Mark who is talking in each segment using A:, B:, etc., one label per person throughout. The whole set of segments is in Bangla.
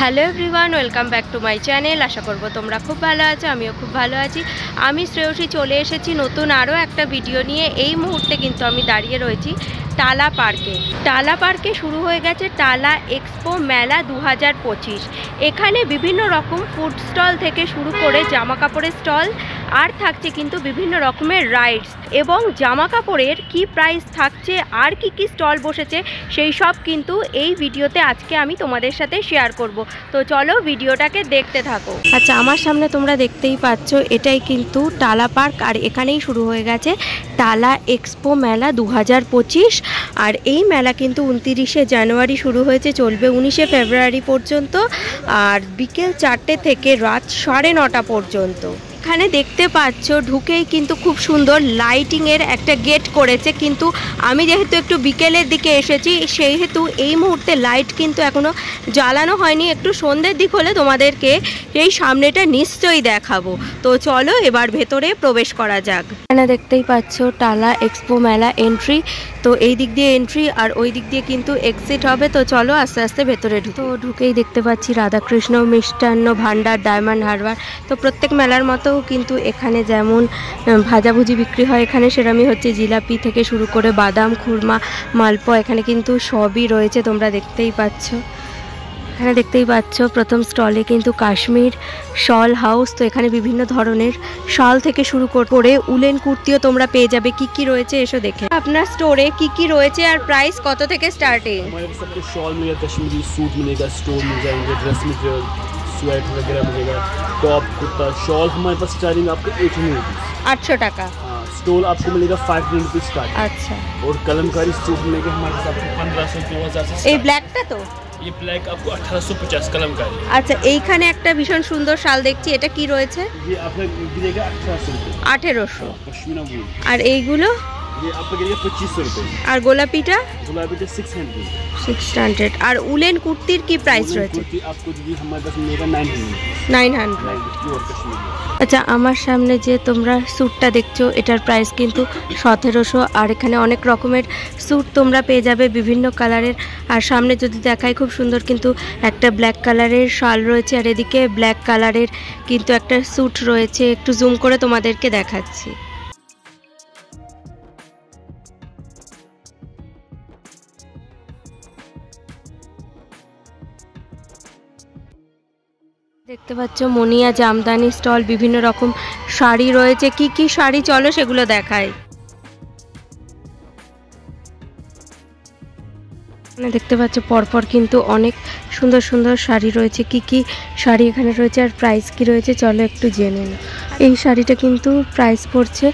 A: Hello everyone, welcome back to my channel. আশা করব তোমরা খুব ভালো আছো, আমিও খুব ভালো আছি। আমি শ্রেয়সী চলে এসেছি নতুন আরও একটা ভিডিও নিয়ে। এই মুহূর্তে কিন্তু আমি দাঁড়িয়ে রয়েছি টালা পার্কে। টালা পার্কে শুরু হয়ে গেছে টালা এক্সপো মেলা 2025। এখানে বিভিন্ন রকম ফুড স্টল থেকে শুরু করে জামা কাপড়ের স্টল, আর থাকছে কিন্তু বিভিন্ন রকমের রাইডস, এবং জামা কাপড়ের কী প্রাইস থাকছে আর কি কি স্টল বসেছে সেই সব কিন্তু এই ভিডিওতে আজকে আমি তোমাদের সাথে শেয়ার করব। তো চলো ভিডিওটাকে দেখতে থাকো। আচ্ছা, আমার সামনে তোমরা দেখতেই পাচ্ছ এটাই কিন্তু টালা পার্ক, আর এখানেই শুরু হয়ে গেছে টালা এক্সপো মেলা 2025। আর এই মেলা কিন্তু 29শে জানুয়ারি শুরু হয়েছে, চলবে 19শে ফেব্রুয়ারি পর্যন্ত, আর বিকেল 4টে থেকে রাত 9:30 পর্যন্ত। এখানে দেখতে পাচ্ছ ঢুকেই কিন্তু খুব সুন্দর লাইটিংয়ের একটা গেট করেছে, কিন্তু আমি যেহেতু একটু বিকেলের দিকে এসেছি সেহেতু এই মুহূর্তে লাইট কিন্তু এখনও জ্বালানো হয়নি। একটু সন্ধ্যের দিক হলে তোমাদেরকে এই সামনেটা নিশ্চয়ই দেখাবো। তো চলো এবার ভেতরে প্রবেশ করা যাক। এখানে দেখতেই পাচ্ছ টালা এক্সপো মেলা এন্ট্রি। তো এই দিক দিয়ে এন্ট্রি আর ওই দিক দিয়ে কিন্তু এক্সিট হবে। তো চলো আস্তে আস্তে ভেতরে তো ঢুকেই দেখতে পাচ্ছি রাধাকৃষ্ণ মিষ্টান্ন ভান্ডার, ডায়মন্ড হারবার। তো প্রত্যেক মেলার মতো কিন্তু এখানে যেমন ভাজাভুজি বিক্রি হয়, এখানে সেরকমই হচ্ছে। জিলাপি থেকে শুরু করে বাদাম, খুরমা, মালপোয়া, এখানে কিন্তু সবই রয়েছে, তোমরা দেখতেই পাচ্ছ। এখানে দেখতেই পাচ্ছ প্রথম স্টলে কিন্তু কাশ্মীর শল হাউস। তো এখানে বিভিন্ন ধরনের শাল থেকে শুরু করে উলেন কুর্তিও তোমরা পেয়ে যাবে। কি কি রয়েছে এসো দেখে। আপনার স্টোরে কি কি রয়েছে আর প্রাইস কত থেকে স্টার্টিং?
B: शॉल मिलेगा, कश्मीरी सूट मिलेगा, स्टोन मिल जाएंगे, ड्रेस मटेरियल, स्वेटर वगैरह मिलेगा, टॉप कुर्ता, शॉल हमारे पास स्टार्टिंग आपको 800 रुपीज़,
A: 800 টাকা।
B: हाँ, स्टोल आपको मिलेगा 500 रुपीज़ स्टार्टिंग।
A: अच्छा,
B: और कलमकारी सूट मिलेगा हमारे पास आपको 1500 2000 से।
A: এই ব্ল্যাকটা তো?
B: ये ब्लैक आपको 1850 कलमकारी।
A: আচ্ছা, এইখানে একটা ভীষণ সুন্দর শাল দেখছি, এটা কি রয়েছে?
B: ये आपका गिरेगा 1800 रुपये,
A: 1800।
B: पश्मीना वूल।
A: আর এইগুলো?
B: ये आपका गिरेगा 2500 रुपये।
A: আর গোলাপিটা?
B: गुलाबी 600।
A: 600। আর উলেন কুর্তির কি প্রাইস রয়েছে?
B: कुर्ती आपको जी हमारे पास मिलेगा 900।
A: 900।
B: प्योर कश्मीरी।
A: আচ্ছা, আমার সামনে যে তোমরা স্যুটটা দেখছো এটার প্রাইস কিন্তু 1700। আর এখানে অনেক রকমের স্যুট তোমরা পেয়ে যাবে বিভিন্ন কালারের। আর সামনে যদি দেখাই খুব সুন্দর কিন্তু একটা ব্ল্যাক কালারের শাল রয়েছে, আর এদিকে ব্ল্যাক কালারের কিন্তু একটা স্যুট রয়েছে। একটু জুম করে তোমাদেরকে দেখাচ্ছি। দেখতে পাচ্ছ মনিয়া জামদানি স্টল, বিভিন্ন রকম শাড়ি রয়েছে। কি কি শাড়ি চলো সেগুলো দেখাই। দেখতে পাচ্ছ পরপর কিন্তু অনেক সুন্দর সুন্দর শাড়ি রয়েছে। কি কি শাড়ি এখানে রয়েছে আর প্রাইস কি রয়েছে চলো একটু জেনে নিই। এই শাড়িটা কিন্তু প্রাইস পড়ছে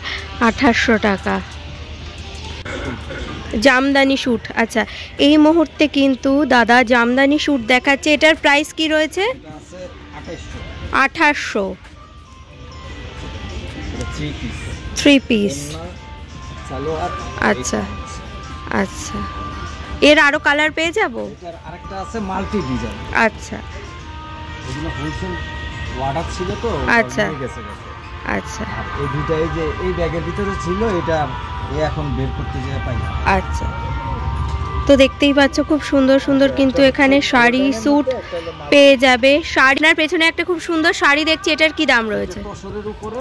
A: 2800 টাকা। জামদানি স্যুট, আচ্ছা এই মুহূর্তে কিন্তু দাদা জামদানি স্যুট দেখাচ্ছে, এটার প্রাইস কি রয়েছে? 2800। 3 পিস। আচ্ছা আচ্ছা, এর আরো কালার পেয়ে যাবো?
C: আরেকটা আছে মাল্টি ডিজাইন।
A: আচ্ছা,
C: এগুলো হোলসেল অর্ডার ছিল তো।
A: আচ্ছা
C: গেছে।
A: আচ্ছা,
C: এই দুটো এই যে এই ব্যাগের ভিতরে ছিল, এটা এখন বের করতে যেয়ে পাই।
A: আচ্ছা, তো দেখতেই পাচ্ছ খুব সুন্দর সুন্দর কিন্তু এখানে শাড়ি স্যুট পেয়ে যাবে। শাড়ির পেছনে একটা খুব সুন্দর শাড়ি দেখছি, এটার কি দাম রয়েছে?
C: তসরের উপরে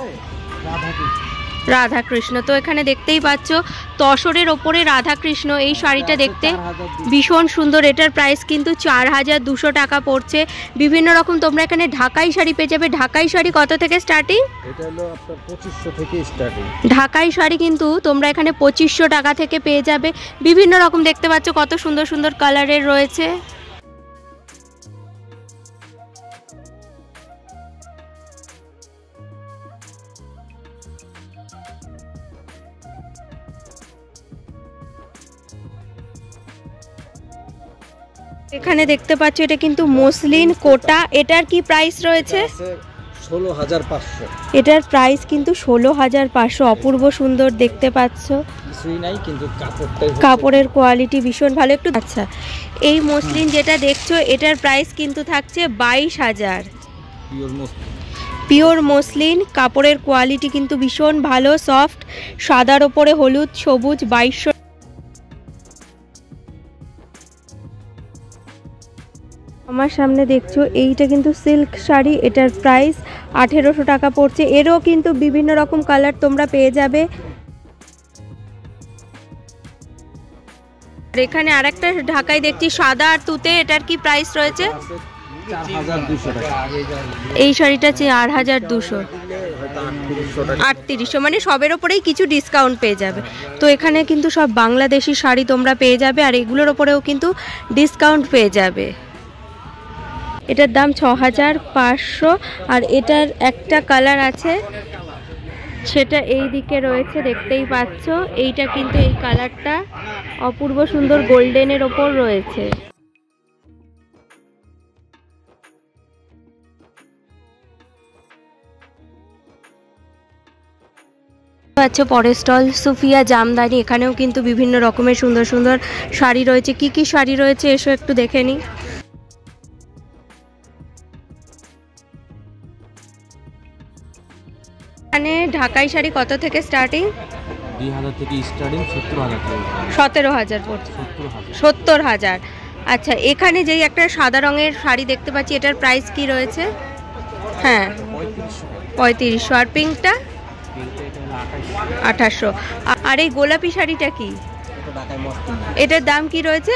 A: রাধাকৃষ্ণ। তো এখানে দেখতেই পাচ্ছ তসরের ওপরে রাধাকৃষ্ণ। এই শাড়িটা দেখতে ভীষণ সুন্দর, এটার প্রাইস কিন্তু 4200 টাকা পড়ছে। বিভিন্ন রকম তোমরা এখানে ঢাকাই শাড়ি পেয়ে যাবে। ঢাকাই শাড়ি কত থেকে স্টার্টিং?
C: এটা হলো আপনার 2500 থেকে স্টার্টিং।
A: ঢাকাই শাড়ি কিন্তু তোমরা এখানে 2500 টাকা থেকে পেয়ে যাবে। বিভিন্ন রকম দেখতে পাচ্ছ কত সুন্দর সুন্দর কালারের রয়েছে। এখানে দেখতে পাচ্ছ এটা কিন্তু মসলিন কোটা, এটার কি প্রাইস রয়েছে?
C: 16500।
A: এটার প্রাইস কিন্তু 16500। অপূর্ব সুন্দর দেখতে পাচ্ছ,
C: কিছুই নাই কিন্তু
A: কাপড়ের কোয়ালিটি ভীষণ ভালো। একটু আচ্ছা, এই মসলিন যেটা দেখছো এটার প্রাইস কিন্তু থাকছে 22000। পিওর মসলিন, কাপড়ের কোয়ালিটি কিন্তু ভীষণ ভালো, সফট, সাদার ওপরে হলুদ সবুজ। 2200। আমার সামনে দেখছো এইটা কিন্তু সিল্ক শাড়ি, এটার প্রাইস 1800 টাকা পড়ছে। এরও কিন্তু বিভিন্ন রকম কালার তোমরা পেয়ে যাবে। আর এখানে আরেকটা ঢাকাই দেখছি সাদা আর তুতে, এটার কি প্রাইস রয়েছে?
C: 4200 টাকা।
A: এই শাড়িটা 4200, 3800, মানে সবের ওপরেই কিছু ডিসকাউন্ট পেয়ে যাবে। তো এখানে কিন্তু সব বাংলাদেশি শাড়ি তোমরা পেয়ে যাবে, আর এগুলোর ওপরেও কিন্তু ডিসকাউন্ট পেয়ে যাবে। এটার দাম 6500, আর এটার একটা কালার আছে, সেটা এই দিকে রয়েছে, দেখতেই পাচ্ছ। এইটা কিন্তু এই কালারটা অপূর্ব সুন্দর গোল্ডেনের ওপর রয়েছে। আচ্ছা, পরের স্টল সুফিয়া জামদানি। এখানেও কিন্তু বিভিন্ন রকমের সুন্দর সুন্দর শাড়ি রয়েছে। কি কি শাড়ি রয়েছে এসো একটু দেখে নিই। এখানে ঢাকাই শাড়ি কত থেকে স্টার্টিং?
C: 2000 থেকে স্টার্টিং, 17000 থেকে
A: 17000 পড়ছে। 70000। আচ্ছা, এখানে যেই একটা সাদা রঙের শাড়ি দেখতে পাচ্ছি, এটার প্রাইস কি রয়েছে? হ্যাঁ, 3500। আর পিঙ্কটা 2800। আর এই গোলাপি শাড়িটা কি? এটার দাম কি রয়েছে?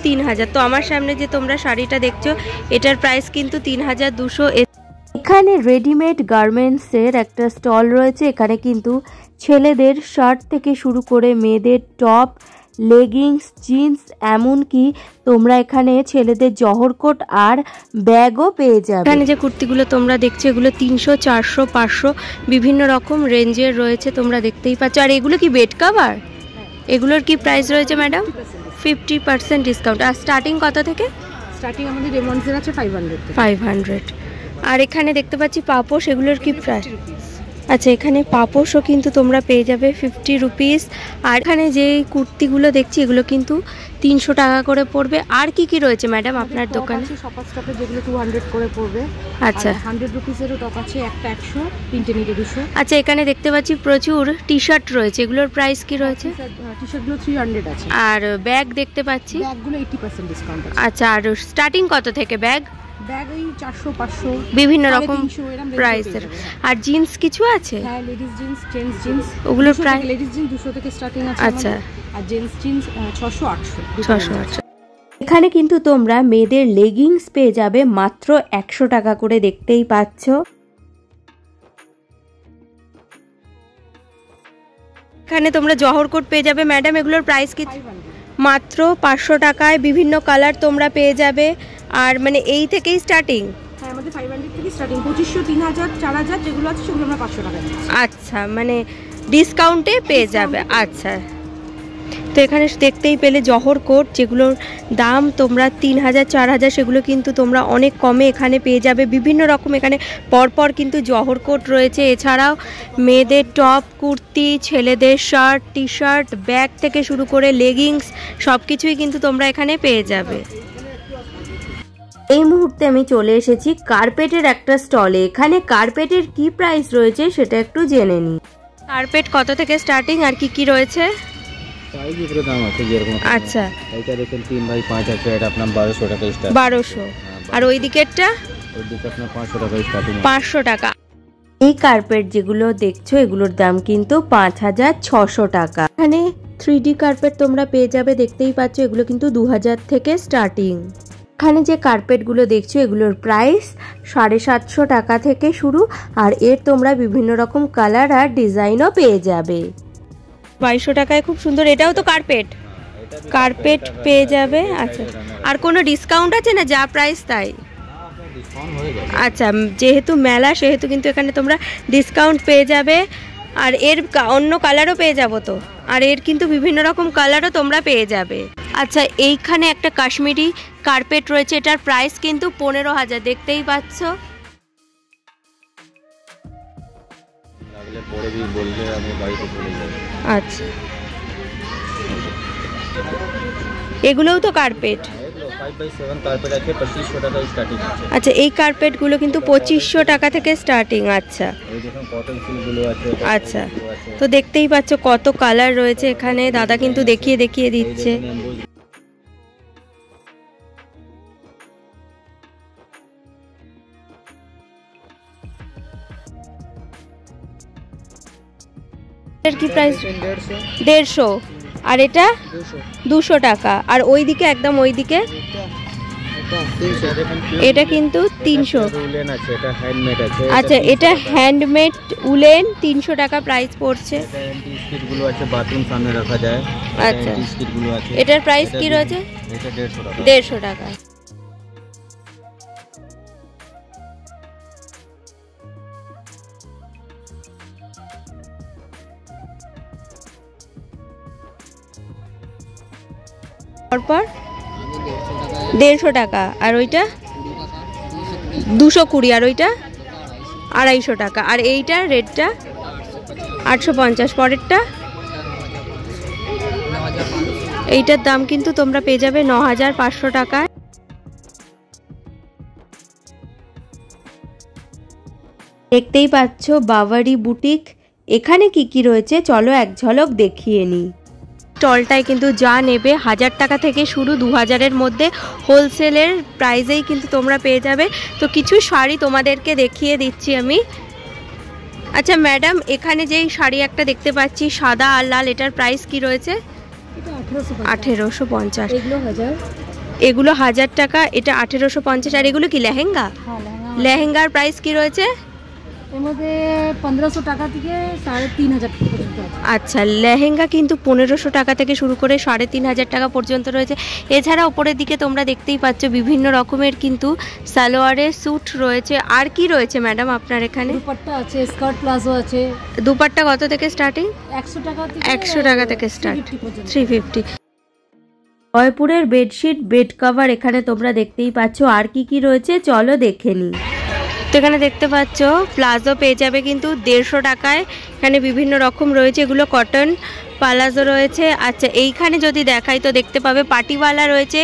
A: 3000। তো আমার সামনে যে তোমরা শাড়িটা দেখছো, এটার প্রাইস কিন্তু 3200। এখানে রেডিমেড গার্মেন্টসের একটা স্টল রয়েছে। এখানে কিন্তু ছেলেদের শার্ট থেকে শুরু করে মেয়েদের টপ, লেগিংস, জিন্স, এমনকি তোমরা এখানে ছেলেদের জহরকোট আর ব্যাগও পেয়ে যাবে। এখানে যে কুর্তিগুলো তোমরা দেখছো, এগুলো 300, 400, 500 বিভিন্ন রকম রেঞ্জের রয়েছে, তোমরা দেখতেই পাচ্ছ। আর এগুলো কি বেড কভার? এগুলোর কি প্রাইস রয়েছে ম্যাডাম? 50% ডিসকাউন্ট। আর স্টার্টিং কত থেকে?
D: স্টার্টিং আমাদের রেমন্ডসের আছে 500 থেকে।
A: 500। আর এখানে দেখতে পাচ্ছি পাপোশ, এগুলোর কি প্রাইস? আচ্ছা, এখানে পাপোশও কিন্তু তোমরা পেয়ে যাবে 50 রুপিস। আর এখানে যে কুর্তিগুলো দেখছি, এগুলো কিন্তু 300 টাকা করে পড়বে। আর কি কি রয়েছে ম্যাডাম আপনার দোকানে?
D: সপার স্টপে যেগুলো 200 করে পড়বে।
A: আচ্ছা,
D: 100 রুপিসেরও টপ আছে, একটা 100, তিনটে নিলে 200।
A: আচ্ছা, এখানে দেখতে পাচ্ছি প্রচুর টি শার্ট রয়েছে, এগুলোর প্রাইস কি রয়েছে?
D: টি শার্টগুলো 300 আছে।
A: আর ব্যাগ দেখতে পাচ্ছি,
D: ব্যাগগুলো 80% ডিসকাউন্ট আছে।
A: আচ্ছা, আর স্টার্টিং কত থেকে ব্যাগ?
D: ব্যাগ এই 400, 500
A: বিভিন্ন রকম প্রাইসের। আর জিন্স কিছু আছে?
D: হ্যাঁ, লেডিস জিন্স, জেন্টস জিন্স,
A: ওগুলোর প্রাইস?
D: লেডিস জিন্স 200 থেকে স্টার্টিং আছে।
A: আচ্ছা,
D: আর জেন্টস জিন্স 600, 800।
A: 600। এখানে কিন্তু তোমরা মেয়েদের লেগিংস পেয়ে যাবে মাত্র 100 টাকা করে, দেখতেই পাচ্ছ। এখানে তোমরা জহরকোট পেয়ে যাবে ম্যাডাম, এগুলোর প্রাইস কি? মাত্র 500 টাকায় বিভিন্ন কালার তোমরা পেয়ে যাবে। আর মানে এই থেকেই স্টার্টিং?
D: হ্যাঁ, আমাদের 500 থেকে স্টার্টিং। 2500, 3000, 4000 যেগুলো আছে সেগুলো আমরা 500 টাকা দিচ্ছি।
A: আচ্ছা, মানে ডিসকাউন্টে পেয়ে যাবে। আচ্ছা, তো এখানে দেখতেই পেলে জহরকোট, যেগুলোর দাম তোমরা 3000, 4000, সেগুলো কিন্তু তোমরা অনেক কমে এখানে পেয়ে যাবে। বিভিন্ন রকম এখানে পরপর কিন্তু জহরকোট রয়েছে। এছাড়াও মেয়েদের টপ, কুর্তি, ছেলেদের শার্ট, টি শার্ট, ব্যাগ থেকে শুরু করে লেগিংস সব কিছুই কিন্তু তোমরা এখানে পেয়ে যাবে। এই মুহূর্তে আমি চলে এসেছি কার্পেটের একটা স্টলে। এখানে কার্পেটের কি প্রাইস রয়েছে সেটা একটু জেনে নিই। কার্পেট কত থেকে স্টার্টিং আর কি কি রয়েছে?
C: সাইজ উপরে দাম আছে যেরকম।
A: আচ্ছা,
C: এইটা দেখেন 3x5 আছে, এটা আপনার 1200 টাকা স্টার্ট।
A: 1200। আর ওই দিকেরটা?
C: ওই দিকে আপনার 500 টাকা স্টার্টিং।
A: 500 টাকা। এই কার্পেট যেগুলো দেখছো, এগুলোর দাম কিন্তু 5600 টাকা। এখানে 3D কার্পেট তোমরা পেয়ে যাবে, দেখতেই পাচ্ছ। এগুলো কিন্তু 2000 থেকে স্টার্টিং। এখানে যে কার্পেটগুলো দেখছো, এগুলোর প্রাইস 750 টাকা থেকে শুরু। আর এর তোমরা বিভিন্ন রকম কালার আর ডিজাইনও পেয়ে যাবে। 2200 টাকায় খুব সুন্দর, এটাও তো কার্পেট, কার্পেট পেয়ে যাবে। আচ্ছা, আর কোনো ডিসকাউন্ট আছে না, যা প্রাইস তাই? আচ্ছা, যেহেতু মেলা সেহেতু কিন্তু এখানে তোমরা ডিসকাউন্ট পেয়ে যাবে। আর এর অন্য কালারও পেয়ে যাবো তো। আর এর কিন্তু বিভিন্ন রকম কালারও তোমরা পেয়ে যাবে। আচ্ছা, এইখানে একটা কাশ্মীরি কার্পেট রয়েছে, এটার প্রাইস কিন্তু 15000, দেখতেই পাচ্ছ। আচ্ছা, এগুলোও তো কার্পেট?
C: 5x7 কার্পেট আছে, 2500 টাকা স্টার্টিং আছে।
A: আচ্ছা, এই কার্পেটগুলো কিন্তু 2500 টাকা থেকে স্টার্টিং। আচ্ছা,
C: এই দেখুন কটন সিল্কগুলো আছে।
A: আচ্ছা, তো দেখতেই পাচ্ছ কত কালার রয়েছে এখানে। দাদা কিন্তু দেখিয়ে দেখিয়ে দিচ্ছে। এর কি প্রাইস? 150। আর এটা 200 টাকা। আর ওইদিকে একদম ওইদিকে এটা কিন্তু 300। আচ্ছা, এটা হ্যান্ডমেড উলেন 300 টাকা প্রাইস পড়ছে।
C: বাথরুম সামনে রাখা যায়।
A: আচ্ছা, এটার প্রাইস কি রয়েছে? 150 টাকা। পরপর 150 টাকা। আর ওইটা 220। আর ওইটা 250 টাকা। আর এইটা রেটটা 850। পরেরটা এইটার দাম কিন্তু তোমরা পেয়ে যাবে 9500 টাকায়। দেখতেই পাচ্ছ বাওয়ারি বুটিক। এখানে কি কি রয়েছে চলো এক ঝলক দেখিয়ে নিই। স্টলটায় কিন্তু যা নেবে 1000 টাকা থেকে শুরু, 2000-এর মধ্যে হোলসেলের প্রাইসেই কিন্তু তোমরা পেয়ে যাবে। তো কিছু শাড়ি তোমাদেরকে দেখিয়ে দিচ্ছি আমি। আচ্ছা ম্যাডাম, এখানে যেই শাড়ি একটা দেখতে পাচ্ছি সাদা আর লাল, এটার প্রাইস কি রয়েছে? 1850। এগুলো 1000 টাকা, এটা 1850। আর এগুলো কি লেহেঙ্গা? লেহেঙ্গার প্রাইস কি রয়েছে?
D: এর মধ্যে 1500 টাকা থেকে 3500 টাকা পর্যন্ত।
A: আচ্ছা, লেহেঙ্গা কিন্তু 1500 টাকা থেকে শুরু করে 3500 টাকা পর্যন্ত রয়েছে। এছাড়া উপরের দিকে তোমরা দেখতেই পাচ্ছ বিভিন্ন রকমের কিন্তু সালোয়ারের স্যুট রয়েছে। আর কি রয়েছে ম্যাডাম আপনার এখানে?
D: দুপাট্টা আছে, স্কার্ট প্লাজো আছে।
A: দুপাট্টা কত থেকে স্টার্টিং?
D: 100 টাকা থেকে
A: স্টার্ট, 350। জয়পুরের বেডশিট, বেড কভার এখানে তোমরা দেখতেই পাচ্ছ। আর কি কি রয়েছে চলো দেখে নিই। তো এখানে দেখতে পাচ্ছ প্লাজো পেয়ে যাবে কিন্তু 150 টাকায়। এখানে বিভিন্ন রকম রয়েছে, এগুলো কটন প্লাজো রয়েছে। আচ্ছা, এইখানে যদি দেখাই তো দেখতে পাবে পাটিওয়ালা রয়েছে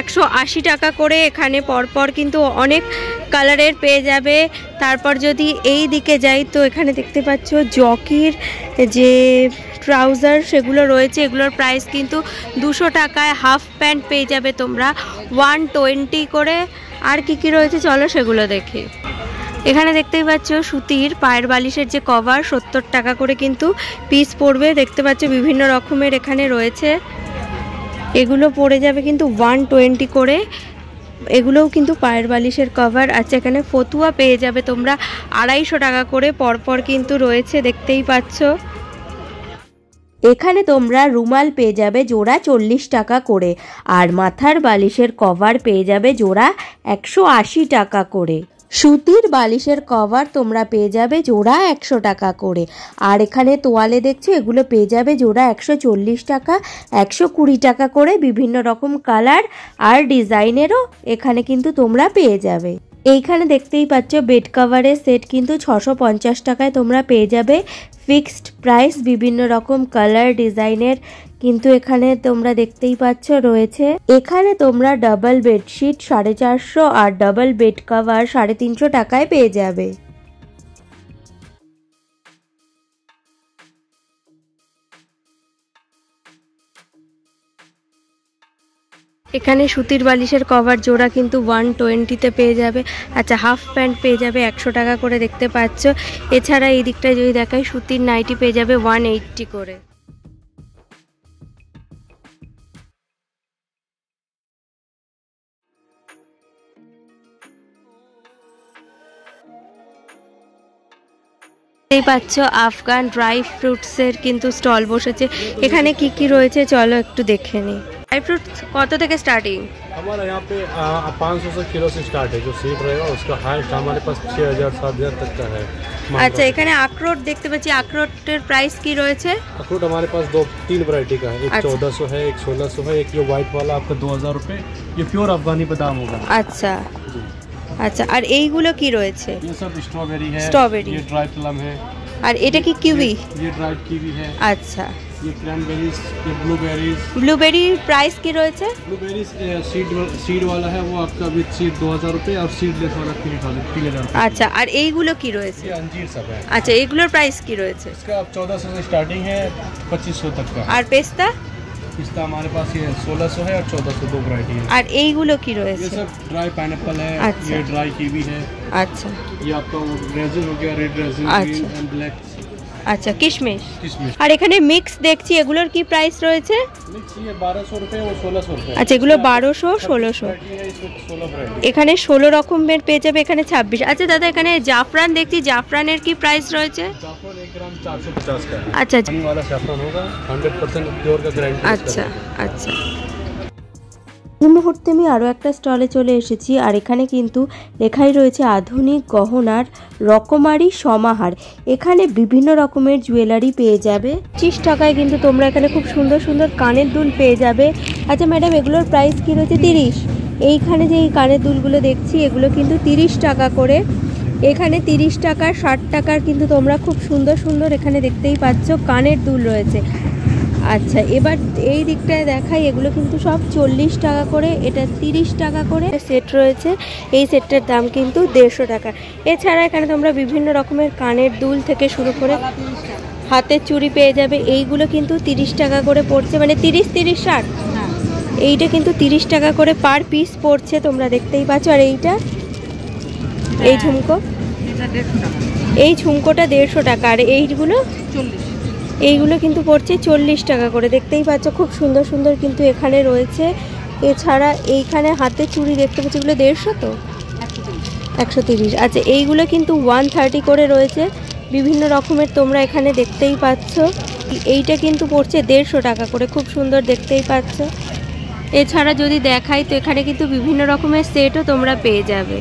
A: 180 টাকা করে। এখানে পরপর কিন্তু অনেক কালারের পেয়ে যাবে। তারপর যদি এই দিকে যাই তো এখানে দেখতে পাচ্ছ জকির যে ট্রাউজার সেগুলো রয়েছে, এগুলোর প্রাইস কিন্তু 200 টাকায়। হাফ প্যান্ট পেয়ে যাবে তোমরা 120 করে। আর কি কি রয়েছে চলো সেগুলো দেখি। এখানে দেখতেই পাচ্ছ সুতির পায়ের বালিশের যে কভার 70 টাকা করে কিন্তু পিস পড়বে। দেখতে পাচ্ছ বিভিন্ন রকমের এখানে রয়েছে, এগুলো পড়ে যাবে কিন্তু 120 করে। এগুলোও কিন্তু পায়ের বালিশের কভার। আচ্ছা, এখানে ফতুয়া পেয়ে যাবে তোমরা 250 টাকা করে। পরপর কিন্তু রয়েছে দেখতেই পাচ্ছ। এখানে তোমরা রুমাল পেয়ে যাবে জোড়া 40 টাকা করে। আর মাথার বালিশের কভার পেয়ে যাবে জোড়া 180 টাকা করে। সুতির বালিশের কভার তোমরা পেয়ে যাবে জোড়া 100 টাকা করে। আর এখানে তোয়ালে দেখছো, এগুলো পেয়ে যাবে জোড়া 140 টাকা, 120 টাকা করে। বিভিন্ন রকম কালার আর ডিজাইনেরও এখানে কিন্তু তোমরা পেয়ে যাবে। এইখানে দেখতেই পাচ্ছ বেড কভারের সেট কিন্তু 650 টাকায় তোমরা পেয়ে যাবে। ফিক্সড প্রাইস, বিভিন্ন রকম কালার ডিজাইনের কিন্তু এখানে তোমরা দেখতেই পাচ্ছ রয়েছে। এখানে তোমরা ডাবল বেডশিট 450 আর ডাবল বেড কভার 350 টাকায় পেয়ে যাবে। এখানে সুতির বালিশের কভার জোড়া কিন্তু 120-তে পেয়ে যাবে। আচ্ছা, হাফ প্যান্ট পেয়ে যাবে 100 টাকা করে দেখতে পাচ্ছ। এছাড়া এই দিকটায় যদি দেখাই সুতির নাইটি পেয়ে যাবে 180 করে। দেখতেই পাচ্ছ আফগান ড্রাই ফ্রুটসের কিন্তু স্টল বসেছে। এখানে কি কি রয়েছে চলো একটু দেখে নিই। ड्राई फ्रूट्स কত থেকে স্টার্টিং?
B: हमारा यहाँ पे 500 से किलो से स्टार्ट है। जो सीड रहेगा उसका हाइस्ट हमारे पास 6000 7000 तक का है।
A: আচ্ছা, এখানে আখরোট দেখতে পাচ্ছি, আখরোটের প্রাইস কি রয়েছে?
B: अखरोट हमारे पास 2-3 वैरायटी का है। एक 1400 है, एक 1600 है, एक ये व्हाइट वाला आपका 2000 रुपये। ये प्योर अफगानी बादाम होगा।
A: আচ্ছা আচ্ছা, আর এইগুলো কি রয়েছে?
B: ये सब स्ट्रॉबेरी है,
A: स्ट्रॉबेरी।
B: ये ड्राई प्लम है।
A: আর এটা কি কিউই?
B: ये ड्राई कीवी है।
A: আচ্ছা,
B: ये क्रैनबेरीज, ये ब्लूबेरीज।
A: ব্লুবেরির প্রাইস কি রয়েছে?
B: ब्लूबेरीज सीड वाला है वो आपका विद सीड 2000 रुपये और सीडलेस वाला 3000 रुपये।
A: আচ্ছা, আর এইগুলো কি রয়েছে?
B: ये अंजीर सब है।
A: আচ্ছা, এগুলোর প্রাইস কি রয়েছে?
B: इसका 1400 से स्टार्टिंग है, 2500 तक का।
A: আর পেস্তা?
B: पिस्ता हमारे पास ये 1600 है और 1400, 2 वैरायटी है।
A: আর এইগুলো কি
B: ये
A: রয়েছে?
B: सब ड्राई पाइनएप्पल है।
A: अच्छा।
B: ये ड्राई कीवी है।
A: আচ্ছা
B: ये आपका रेजिन हो गया, रेड रेजिन,
A: अच्छा।
B: Green and black.
A: আচ্ছা কিশমিশ।
B: किशमिश
A: আর এখানে মিক্স দেখছি, এগুলোর কি প্রাইস রয়েছে?
B: मिक्स ये 1200 रुपए और 1600 रुपए।
A: আচ্ছা এগুলো 1200 1600। এখানে 16 রকমের পেয়ে যাবে, এখানে 26। আচ্ছা দাদা এখানে জাফরান দেখছি, জাফরানের কি প্রাইস রয়েছে?
B: जाफरान 1 ग्राम 450 का है।
A: আচ্ছা
B: पानी वाला जाफरान होगा 100% प्योर का गारंटी।
A: আচ্ছা আচ্ছা। এই মুহূর্তে আমি আরও একটা স্টলে চলে এসেছি, আর এখানে কিন্তু লেখাই রয়েছে আধুনিক গহনার রকমারি সমাহার। এখানে বিভিন্ন রকমের জুয়েলারি পেয়ে যাবে 25 টাকায়, কিন্তু তোমরা এখানে খুব সুন্দর সুন্দর কানের দুল পেয়ে যাবে। আচ্ছা ম্যাডাম এগুলোর প্রাইস কি রয়েছে? 30। এইখানে যে এই কানের দুলগুলো দেখছি এগুলো কিন্তু 30 টাকা করে। এখানে 30 টাকার 60 টাকার কিন্তু তোমরা খুব সুন্দর সুন্দর এখানে দেখতেই পাচ্ছ কানের দুল রয়েছে। আচ্ছা এবার এই দিকটায় দেখাই, এগুলো কিন্তু সব 40 টাকা করে, এটা 30 টাকা করে সেট রয়েছে। এই সেটটার দাম কিন্তু 150 টাকা। এছাড়া এখানে তোমরা বিভিন্ন রকমের কানের দুল থেকে শুরু করে হাতের চুড়ি পেয়ে যাবে। এইগুলো কিন্তু 30 টাকা করে পড়ছে, মানে 30 30 60। এইটা কিন্তু 30 টাকা করে পার পিস পড়ছে, তোমরা দেখতেই পাচ্ছ। আর এইটা এই ঝুমকো, এই ঝুমকোটা 150 টাকা। আর এইগুলো এইগুলো কিন্তু পড়ছে 40 টাকা করে, দেখতেই পাচ্ছ খুব সুন্দর সুন্দর কিন্তু এখানে রয়েছে। এছাড়া এইখানে হাতে চুড়ি দেখতে পাচ্ছি, এগুলো 150 তো 130। আচ্ছা এইগুলো কিন্তু 130 করে রয়েছে, বিভিন্ন রকমের তোমরা এখানে দেখতেই পাচ্ছ। এইটা কিন্তু পড়ছে 150 টাকা করে, খুব সুন্দর দেখতেই পাচ্ছ। এছাড়া যদি দেখাই তো এখানে কিন্তু বিভিন্ন রকমের সেটও তোমরা পেয়ে যাবে।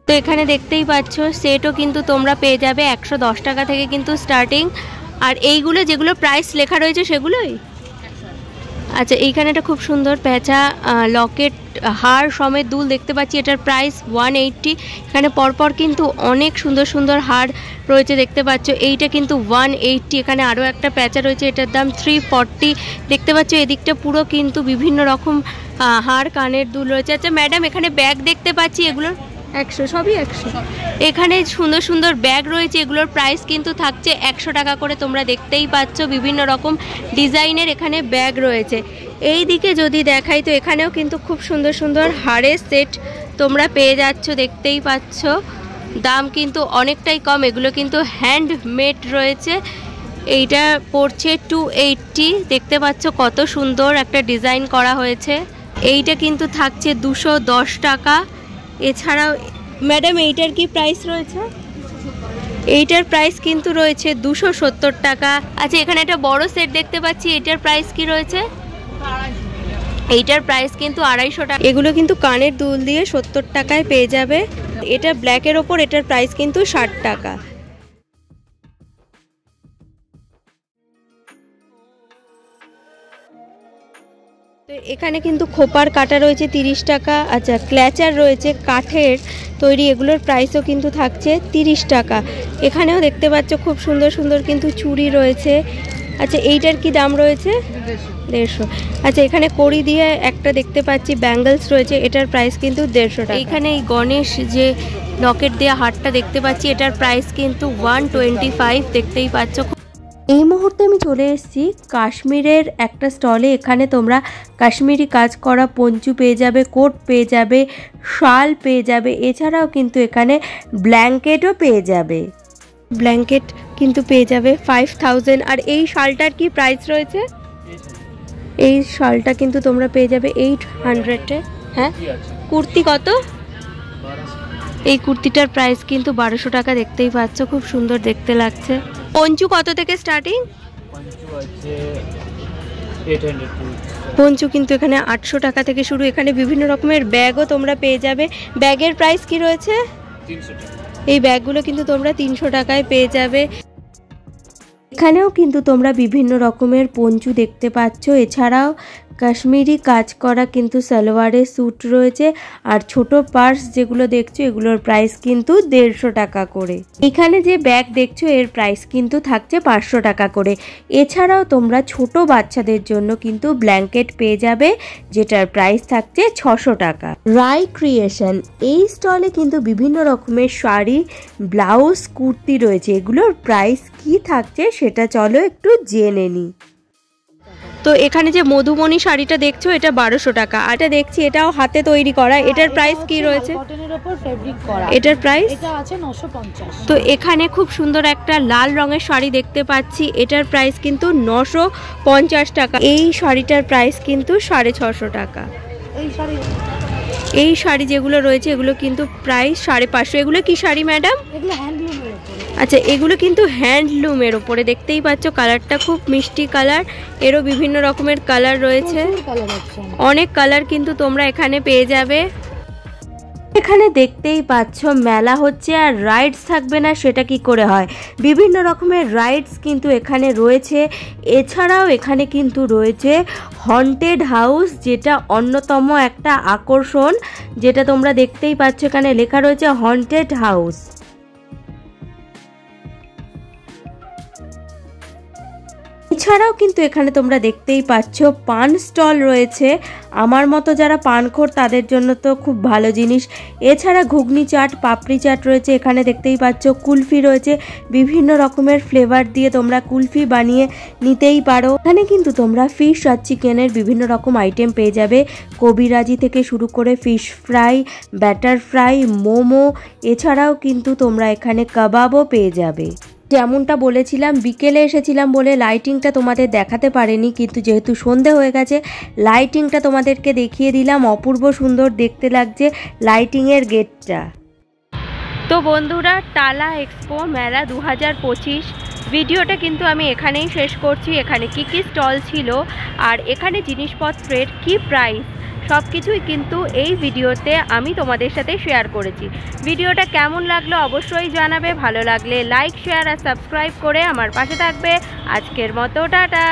A: তো এখানে দেখতেই পাচ্ছ সেটও কিন্তু তোমরা পেয়ে যাবে 110 টাকা থেকে কিন্তু স্টার্টিং। আর এইগুলো যেগুলো প্রাইস লেখা রয়েছে সেগুলোই। আচ্ছা এইখানে একটা খুব সুন্দর পেঁচা লকেট হার সমেত দুল দেখতে পাচ্ছি, এটার প্রাইস 180। এখানে পরপর কিন্তু অনেক সুন্দর সুন্দর হার রয়েছে দেখতে পাচ্ছ, এইটা কিন্তু 180। এখানে আরও একটা পেঁচা রয়েছে, এটার দাম 340 দেখতে পাচ্ছ। এদিকটা পুরো কিন্তু বিভিন্ন রকম হার কানের দুল রয়েছে। আচ্ছা ম্যাডাম এখানে ব্যাগ দেখতে পাচ্ছি, এগুলোর 100, সবই 100। এখানে সুন্দর সুন্দর ব্যাগ রয়েছে, এগুলোর প্রাইস কিন্তু থাকছে 100 টাকা করে, তোমরা দেখতেই পাচ্ছ বিভিন্ন রকম ডিজাইনের এখানে ব্যাগ রয়েছে। এই দিকে যদি দেখাই তো এখানেও কিন্তু খুব সুন্দর সুন্দর হারের সেট তোমরা পেয়ে যাচ্ছ, দেখতেই পাচ্ছ। দাম কিন্তু অনেকটাই কম, এগুলো কিন্তু হ্যান্ডমেড রয়েছে। এইটা পড়ছে 280, দেখতে পাচ্ছ কত সুন্দর একটা ডিজাইন করা হয়েছে। এইটা কিন্তু থাকছে 210 টাকা। এছাড়াও ম্যাডাম এইটার কি প্রাইস রয়েছে? এইটার প্রাইস কিন্তু রয়েছে 270 টাকা। আচ্ছা এখানে একটা বড় সেট দেখতে পাচ্ছি, এটার প্রাইস কি রয়েছে? এইটার প্রাইস কিন্তু 250 টাকা। এগুলো কিন্তু কানের দুল দিয়ে 70 টাকায় পেয়ে যাবে। এটা ব্ল্যাকের ওপর, এটার প্রাইস কিন্তু 60 টাকা। তো এখানে কিন্তু খোপার কাটা রয়েছে 30 টাকা। আচ্ছা ক্ল্যাচার রয়েছে কাঠের তৈরি, এগুলোর প্রাইসও কিন্তু থাকছে 30 টাকা। এখানেও দেখতে পাচ্ছ খুব সুন্দর সুন্দর কিন্তু চুড়ি রয়েছে। আচ্ছা এইটার কি দাম রয়েছে? 150। আচ্ছা এখানে কড়ি দিয়ে একটা দেখতে পাচ্ছি ব্যাঙ্গলস রয়েছে, এটার প্রাইস কিন্তু 150 টাকা। এখানে এই গণেশ যে লকেট দেওয়া হারটা দেখতে পাচ্ছি, এটার প্রাইস কিন্তু 125, দেখতেই পাচ্ছ। এই মুহূর্তে আমি চলে এসেছি কাশ্মীরের একটা স্টলে। এখানে তোমরা কাশ্মীরি কাজ করা পঞ্চু পেয়ে যাবে, কোট পেয়ে যাবে, শাল পেয়ে যাবে। এছাড়াও কিন্তু এখানে ব্ল্যাঙ্কেটও পেয়ে যাবে, ব্ল্যাঙ্কেট কিন্তু পেয়ে যাবে 5000। আর এই শালটার কি প্রাইস রয়েছে? এই শালটা কিন্তু তোমরা পেয়ে যাবে 800-এ। হ্যাঁ কুর্তি কত? এই কুর্তিটার প্রাইস কিন্তু 1200 টাকা, দেখতেই পাচ্ছ খুব সুন্দর দেখতে লাগছে। পঞ্চু কত থেকে স্টার্টিং? পঞ্চু কিন্তু এখানে 800 টাকা থেকে শুরু। এখানে বিভিন্ন রকমের ব্যাগও তোমরা পেয়ে যাবে। ব্যাগের প্রাইস কি রয়েছে?
B: 300 টাকা।
A: এই ব্যাগগুলো কিন্তু তোমরা 300 টাকায় পেয়ে যাবে। এখানেও কিন্তু তোমরা বিভিন্ন রকমের পঞ্চু দেখতে পাচ্ছ। এছাড়াও কাশ্মীরি কাজ করা কিন্তু সালোয়ারের স্যুট রয়েছে। আর ছোট পার্স যেগুলো দেখছো এগুলোর প্রাইস কিন্তু 150 টাকা করে। এখানে যে ব্যাগ দেখছো এর প্রাইস কিন্তু থাকছে 500 টাকা করে। এছাড়াও তোমরা ছোট বাচ্চাদের জন্য কিন্তু ব্ল্যাঙ্কেট পেয়ে যাবে, যেটার প্রাইস থাকছে 600 টাকা। রাই ক্রিয়েশন এই স্টলে কিন্তু বিভিন্ন রকমের শাড়ি, ব্লাউজ, কুর্তি রয়েছে। এগুলোর প্রাইস কি থাকছে সেটা চলো একটু জেনে নিই। তো এখানে যে মধুমণি শাড়িটা দেখছো এটা 1200 টাকা। আর এটা দেখছি এটাও হাতে তৈরি করা, এটার প্রাইস কি রয়েছে?
D: কটনের উপর ফেব্রিক করা,
A: এটার প্রাইস
D: এটা আছে 950।
A: তো এখানে খুব সুন্দর একটা লাল রঙের শাড়ি দেখতে পাচ্ছি, এটার প্রাইস কিন্তু 950 টাকা। এই শাড়িটার প্রাইস কিন্তু 650 টাকা। এই শাড়ি যেগুলো রয়েছে এগুলো কিন্তু প্রাইস 550। এগুলো কি শাড়ি ম্যাডাম?
D: এগুলো হ্যান্ডলুমের উপর।
A: আচ্ছা, এগুলো কিন্তু হ্যান্ডলুমের ওপরে, দেখতেই পাচ্ছ কালারটা খুব মিষ্টি কালার, এরও বিভিন্ন রকমের কালার রয়েছে, অনেক কালার কিন্তু তোমরা এখানে পেয়ে যাবে। এখানে দেখতেই পাচ্ছ মেলা হচ্ছে আর রাইডস থাকবে না সেটা কি করে হয়, বিভিন্ন রকমের রাইডস কিন্তু এখানে রয়েছে। এছাড়াও এখানে কিন্তু রয়েছে হন্টেড হাউস, যেটা অন্যতম একটা আকর্ষণ, যেটা তোমরা দেখতেই পাচ্ছ এখানে লেখা রয়েছে হন্টেড হাউস। এছাড়াও কিন্তু এখানে তোমরা দেখতেই পাচ্ছ পান স্টল রয়েছে, আমার মতো যারা পানখোর তাদের জন্য তো খুব ভালো জিনিস। এছাড়া ঘুগনি চাট, পাপড়ি চাট রয়েছে, এখানে দেখতেই পাচ্ছ কুলফি রয়েছে, বিভিন্ন রকমের ফ্লেভার দিয়ে তোমরা কুলফি বানিয়ে নিতেই পারো। এখানে কিন্তু তোমরা ফিশ আর চিকেনের বিভিন্ন রকম আইটেম পেয়ে যাবে, কবিরাজি থেকে শুরু করে fish fry, batter fry, momo, এছাড়াও কিন্তু তোমরা এখানে কাবাবও পেয়ে যাবে। যেমনটা বলেছিলাম বিকেলে এসেছিলাম বলে লাইটিংটা তোমাদের দেখাতে পারিনি, কিন্তু যেহেতু সন্ধে হয়ে গেছে লাইটিংটা তোমাদেরকে দেখিয়ে দিলাম। অপূর্ব সুন্দর দেখতে লাগছে লাইটিংয়ের গেটটা। তো বন্ধুরা, টালা এক্সপো মেলা 2025 ভিডিওটা কিন্তু আমি এখানেই শেষ করছি। এখানে কি কি স্টল ছিল আর এখানে জিনিসপত্রের কি প্রাইস সব কিছুই কিন্তু এই ভিডিওতে আমি তোমাদের সাথে শেয়ার করেছি। ভিডিওটা কেমন লাগলো অবশ্যই জানাবে, ভালো লাগলে লাইক, শেয়ার আর সাবস্ক্রাইব করে আমার পাশে থাকবে। আজকের মতো টাটা।